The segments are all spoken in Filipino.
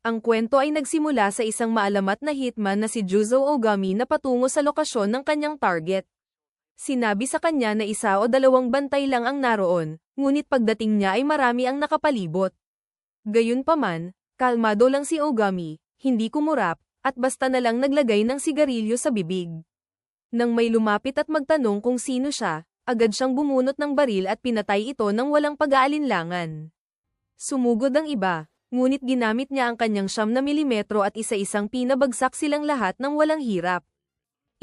Ang kwento ay nagsimula sa isang maalamat na hitman na si Juzo Ogami na patungo sa lokasyon ng kanyang target. Sinabi sa kanya na isa o dalawang bantay lang ang naroon, ngunit pagdating niya ay marami ang nakapalibot. Gayunpaman, kalmado lang si Ogami, hindi kumurap, at basta na lang naglagay ng sigarilyo sa bibig. Nang may lumapit at magtanong kung sino siya, agad siyang bumunot ng baril at pinatay ito nang walang pag-aalinlangan. Sumugod ang iba, ngunit ginamit niya ang kanyang 9mm at isa-isang pinabagsak silang lahat ng walang hirap.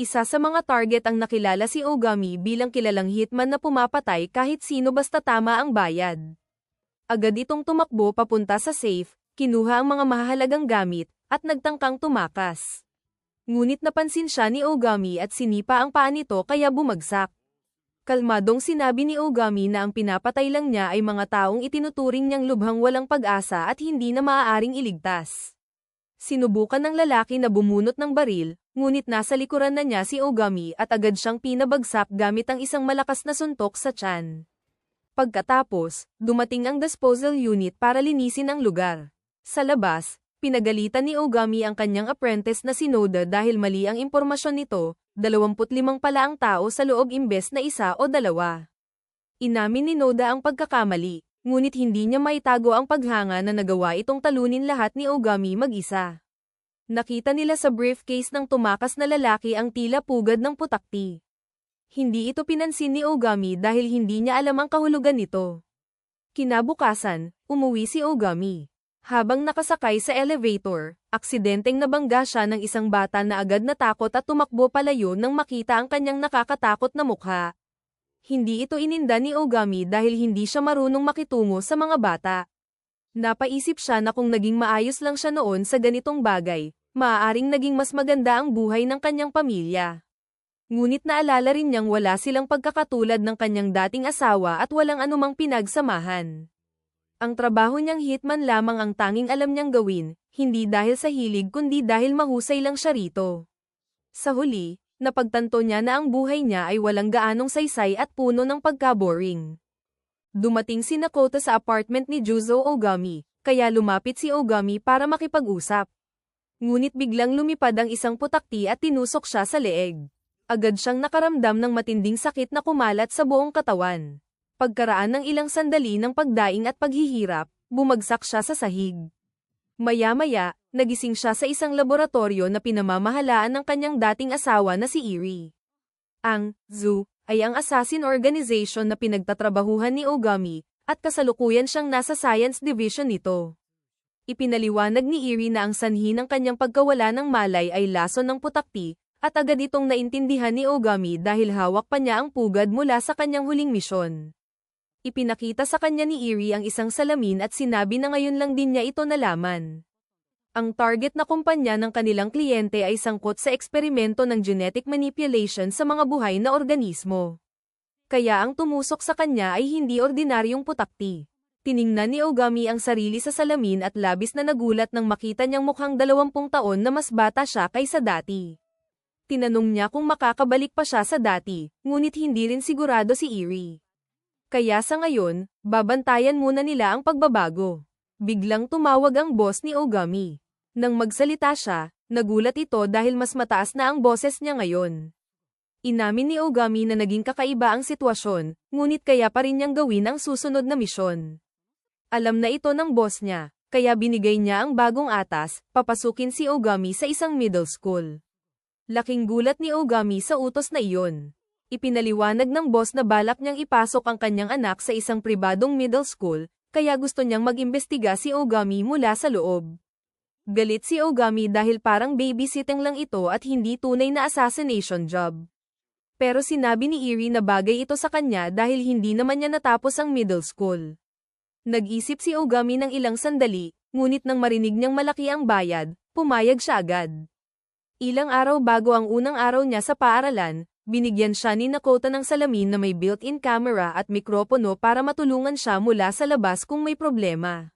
Isa sa mga target ang nakilala si Ogami bilang kilalang hitman na pumapatay kahit sino basta tama ang bayad. Agad itong tumakbo papunta sa safe, kinuha ang mga mahahalagang gamit, at nagtangkang tumakas. Ngunit napansin siya ni Ogami at sinipa ang paa nito kaya bumagsak. Kalmadong sinabi ni Ogami na ang pinapatay lang niya ay mga taong itinuturing niyang lubhang walang pag-asa at hindi na maaaring iligtas. Sinubukan ng lalaki na bumunot ng baril, ngunit nasa likuran na niya si Ogami at agad siyang pinabagsak gamit ang isang malakas na suntok sa tiyan. Pagkatapos, dumating ang disposal unit para linisin ang lugar. Sa labas, pinagalitan ni Ogami ang kanyang apprentice na si Noda dahil mali ang impormasyon nito, 25 pala ang tao sa loob imbes na isa o dalawa. Inamin ni Noda ang pagkakamali, ngunit hindi niya maitago ang paghanga na nagawa itong talunin lahat ni Ogami mag-isa. Nakita nila sa briefcase ng tumakas na lalaki ang tila pugad ng putakti. Hindi ito pinansin ni Ogami dahil hindi niya alam ang kahulugan nito. Kinabukasan, umuwi si Ogami. Habang nakasakay sa elevator, aksidenteng nabangga siya ng isang bata na agad natakot at tumakbo palayo nang makita ang kanyang nakakatakot na mukha. Hindi ito ininda ni Ogami dahil hindi siya marunong makitungo sa mga bata. Napaisip siya na kung naging maayos lang siya noon sa ganitong bagay, maaaring naging mas maganda ang buhay ng kanyang pamilya. Ngunit naalala rin niyang wala silang pagkakatulad ng kanyang dating asawa at walang anumang pinagsamahan. Ang trabaho niyang hitman lamang ang tanging alam niyang gawin, hindi dahil sa hilig kundi dahil mahusay lang siya rito. Sa huli, napagtanto niya na ang buhay niya ay walang gaanong saysay at puno ng pagka-boring. Dumating si Nakota sa apartment ni Juzo Ogami, kaya lumapit si Ogami para makipag-usap. Ngunit biglang lumipad ang isang putakti at tinusok siya sa leeg. Agad siyang nakaramdam ng matinding sakit na kumalat sa buong katawan. Pagkaraan ng ilang sandali ng pagdaing at paghihirap, bumagsak siya sa sahig. Maya-maya, nagising siya sa isang laboratorio na pinamamahalaan ng kanyang dating asawa na si Eri. Ang ZOO ay ang assassin organization na pinagtatrabahuhan ni Ogami, at kasalukuyan siyang nasa science division nito. Ipinaliwanag ni Eri na ang sanhi ng kanyang pagkawala ng malay ay lason ng putakti, at agad itong naintindihan ni Ogami dahil hawak pa niya ang pugad mula sa kanyang huling misyon. Ipinakita sa kanya ni Eri ang isang salamin at sinabi na ngayon lang din niya ito nalaman. Ang target na kumpanya ng kanilang kliyente ay sangkot sa eksperimento ng genetic manipulation sa mga buhay na organismo. Kaya ang tumusok sa kanya ay hindi ordinaryong putakti. Tiningnan ni Ogami ang sarili sa salamin at labis na nagulat nang makita niyang mukhang 20 taon na mas bata siya kaysa dati. Tinanong niya kung makakabalik pa siya sa dati, ngunit hindi rin sigurado si Eri. Kaya sa ngayon, babantayan muna nila ang pagbabago. Biglang tumawag ang boss ni Ogami. Nang magsalita siya, nagulat ito dahil mas mataas na ang boses niya ngayon. Inamin ni Ogami na naging kakaiba ang sitwasyon, ngunit kaya pa rin niyang gawin ang susunod na misyon. Alam na ito ng boss niya, kaya binigay niya ang bagong atas, papasukin si Ogami sa isang middle school. Laking gulat ni Ogami sa utos na iyon. Ipinaliwanag ng boss na balak niyang ipasok ang kanyang anak sa isang pribadong middle school, kaya gusto niyang mag-imbestiga si Ogami mula sa loob. Galit si Ogami dahil parang babysitting lang ito at hindi tunay na assassination job. Pero sinabi ni Eri na bagay ito sa kanya dahil hindi naman niya natapos ang middle school. Nag-isip si Ogami ng ilang sandali, ngunit nang marinig niyang malaki ang bayad, pumayag siya agad. Ilang araw bago ang unang araw niya sa paaralan, binigyan siya ni Nakota ng salamin na may built-in camera at mikropono para matulungan siya mula sa labas kung may problema.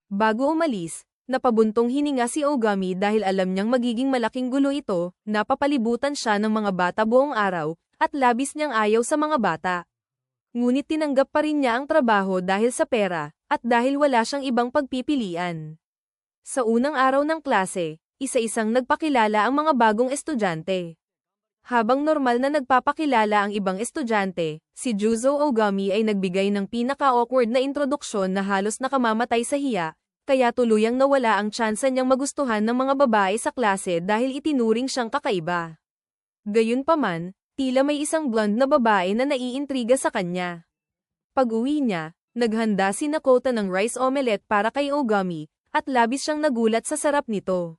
Bago umalis, napabuntong hininga si Ogami dahil alam niyang magiging malaking gulo ito, napapalibutan siya ng mga bata buong araw, at labis niyang ayaw sa mga bata. Ngunit tinanggap pa rin niya ang trabaho dahil sa pera, at dahil wala siyang ibang pagpipilian. Sa unang araw ng klase, isa-isang nagpakilala ang mga bagong estudyante. Habang normal na nagpapakilala ang ibang estudyante, si Juzo Ogami ay nagbigay ng pinaka-awkward na introduksyon na halos nakamamatay sa hiya, kaya tuluyang nawala ang tsansa niyang magustuhan ng mga babae sa klase dahil itinuring siyang kakaiba. Gayunpaman, tila may isang blonde na babae na naiintriga sa kanya. Pag-uwi niya, naghanda si Nakota ng rice omelette para kay Ogami, at labis siyang nagulat sa sarap nito.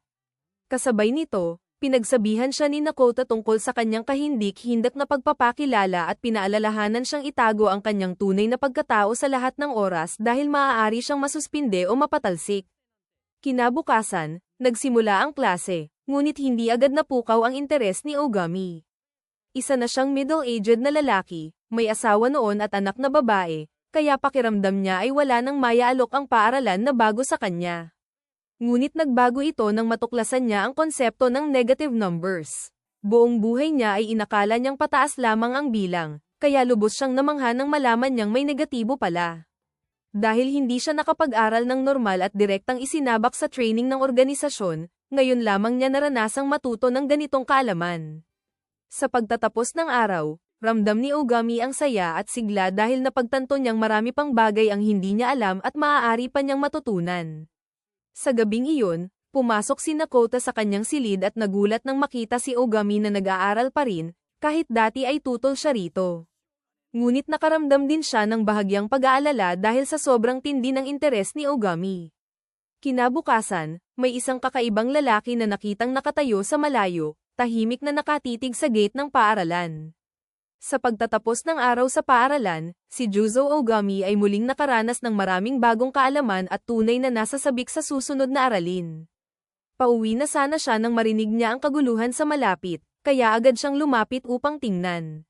Kasabay nito, pinagsabihan siya ni Nakota tungkol sa kanyang kahindik-hindak na pagpapakilala at pinaalalahanan siyang itago ang kanyang tunay na pagkatao sa lahat ng oras dahil maaari siyang masuspinde o mapatalsik. Kinabukasan, nagsimula ang klase, ngunit hindi agad napukaw ang interes ni Ogami. Isa na siyang middle-aged na lalaki, may asawa noon at anak na babae, kaya pakiramdam niya ay wala nang maya-alok ang paaralan na bago sa kanya. Ngunit nagbago ito nang matuklasan niya ang konsepto ng negative numbers. Buong buhay niya ay inakala niyang pataas lamang ang bilang, kaya lubos siyang namangha nang malaman niyang may negatibo pala. Dahil hindi siya nakapag-aral ng normal at direktang isinabak sa training ng organisasyon, ngayon lamang niya naranasang matuto ng ganitong kaalaman. Sa pagtatapos ng araw, ramdam ni Ogami ang saya at sigla dahil napagtanto niyang marami pang bagay ang hindi niya alam at maaari pa niyang matutunan. Sa gabing iyon, pumasok si Nakota sa kanyang silid at nagulat nang makita si Ogami na nag-aaral pa rin, kahit dati ay tutol siya rito. Ngunit nakaramdam din siya ng bahagyang pag-aalala dahil sa sobrang tindi ng interes ni Ogami. Kinabukasan, may isang kakaibang lalaki na nakitang nakatayo sa malayo, tahimik na nakatitig sa gate ng paaralan. Sa pagtatapos ng araw sa paaralan, si Juzo Ogami ay muling nakaranas ng maraming bagong kaalaman at tunay na nasasabik sa susunod na aralin. Pauwi na sana siya nang marinig niya ang kaguluhan sa malapit, kaya agad siyang lumapit upang tingnan.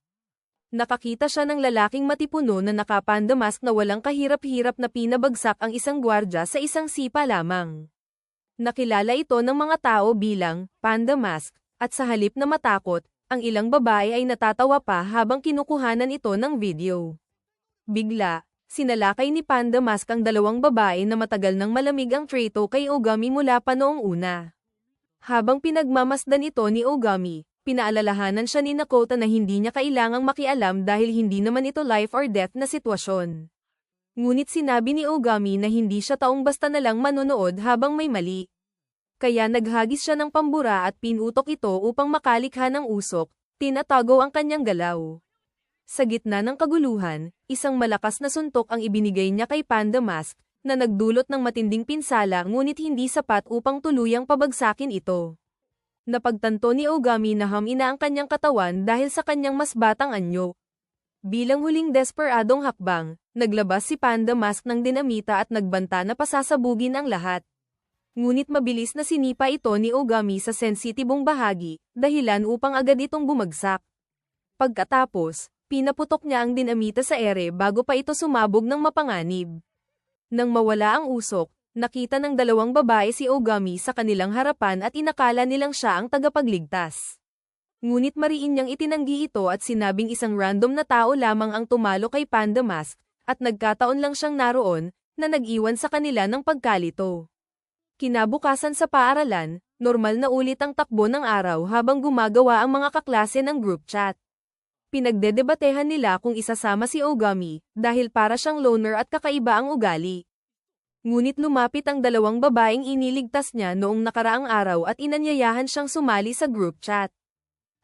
Nakakita siya ng lalaking matipuno na nakapanda mask na walang kahirap-hirap na pinabagsak ang isang gwardya sa isang sipa lamang. Nakilala ito ng mga tao bilang Panda Mask, at sa halip na matakot, ang ilang babae ay natatawa pa habang kinukuhanan ito ng video. Bigla, sinalakay ni Panda Mask ang dalawang babae na matagal nang malamig ang treto kay Ogami mula pa noong una. Habang pinagmamasdan ito ni Ogami, pinaalalahanan siya ni Nakota na hindi niya kailangang makialam dahil hindi naman ito life or death na sitwasyon. Ngunit sinabi ni Ogami na hindi siya taong basta na lang manonood habang may mali. Kaya naghagis siya ng pambura at pinutok ito upang makalikha ng usok, tinatago ang kanyang galaw. Sa gitna ng kaguluhan, isang malakas na suntok ang ibinigay niya kay Panda Mask, na nagdulot ng matinding pinsala ngunit hindi sapat upang tuluyang pabagsakin ito. Napagtanto ni Ogami na hamina ang kanyang katawan dahil sa kanyang mas batang anyo. Bilang huling desperadong hakbang, naglabas si Panda Mask ng dinamita at nagbanta na pasasabugin ang lahat. Ngunit mabilis na sinipa ito ni Ogami sa sensitibong bahagi, dahilan upang agad itong bumagsak. Pagkatapos, pinaputok niya ang dinamita sa ere bago pa ito sumabog ng mapanganib. Nang mawala ang usok, nakita ng dalawang babae si Ogami sa kanilang harapan at inakala nilang siya ang tagapagligtas. Ngunit mariin niyang itinanggi ito at sinabing isang random na tao lamang ang tumalo kay Panda Mask, at nagkataon lang siyang naroon, na nag-iwan sa kanila ng pagkalito. Kinabukasan sa paaralan, normal na ulit ang takbo ng araw habang gumagawa ang mga kaklase ng group chat. Pinagdedebatehan nila kung isasama si Ogami, dahil para siyang loner at kakaiba ang ugali. Ngunit lumapit ang dalawang babaeng iniligtas niya noong nakaraang araw at inanyayahan siyang sumali sa group chat.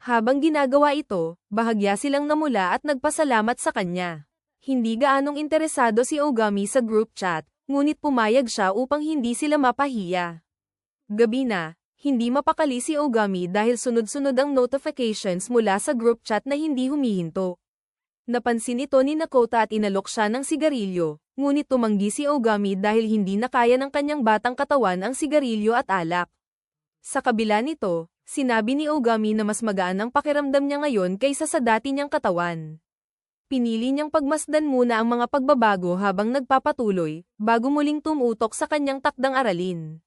Habang ginagawa ito, bahagya silang namula at nagpasalamat sa kanya. Hindi gaanong interesado si Ogami sa group chat, ngunit pumayag siya upang hindi sila mapahiya. Gabi na, hindi mapakali si Ogami dahil sunod-sunod ang notifications mula sa group chat na hindi humihinto. Napansin ito ni Nakota at inalok siya ng sigarilyo, ngunit tumanggi si Ogami dahil hindi na kaya ng kanyang batang katawan ang sigarilyo at alak. Sa kabila nito, sinabi ni Ogami na mas magaan ang pakiramdam niya ngayon kaysa sa dati niyang katawan. Pinili niyang pagmasdan muna ang mga pagbabago habang nagpapatuloy, bago muling tumutok sa kanyang takdang aralin.